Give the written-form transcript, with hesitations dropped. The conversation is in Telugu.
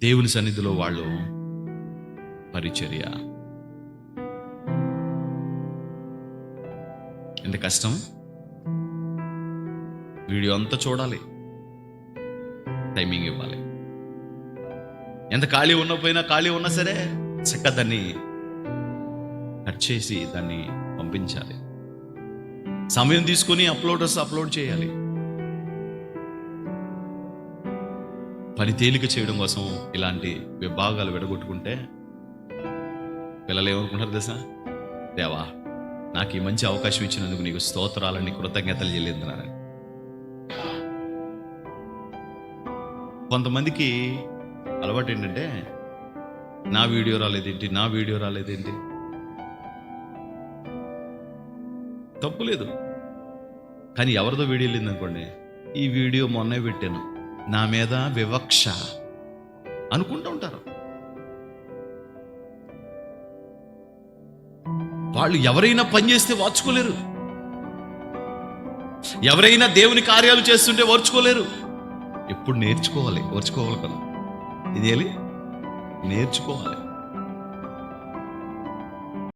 దేవుని సన్నిధిలో వాళ్ళు పరిచర్య. ఎంత కష్టం. వీడియో అంతా చూడాలి, టైమింగ్ ఇవ్వాలి. ఎంత ఖాళీ ఖాళీ ఉన్నా సరే చక్కగా దాన్ని కట్ చేసి దాన్ని పంపించాలి. సమయం తీసుకుని అప్లోడ్ చేయాలి. పని తేలిక చేయడం కోసం ఇలాంటి విభాగాలు విడగొట్టుకుంటే పిల్లలు ఏమనుకుంటారు తెలుసా? దేవా, నాకు ఈ మంచి అవకాశం ఇచ్చినందుకు నీకు స్తోత్రాలని, కృతజ్ఞతలు చెల్లించున్నాను. కొంతమందికి అలవాటు ఏంటంటే, నా వీడియో రాలేదేంటి. తప్పు లేదు, కానీ ఎవరిదో వీడియో వెళ్ళింది అనుకోండి, ఈ వీడియో మొన్నే పెట్టాను, నా మీద వివక్ష అనుకుంటూ ఉంటారు. వాళ్ళు ఎవరైనా పని చేస్తే వార్చుకోలేరు, ఎవరైనా దేవుని కార్యాలు చేస్తుంటే ఓర్చుకోలేరు. ఎప్పుడు నేర్చుకోవాలి కదా, ఇది నేర్చుకోవాలి.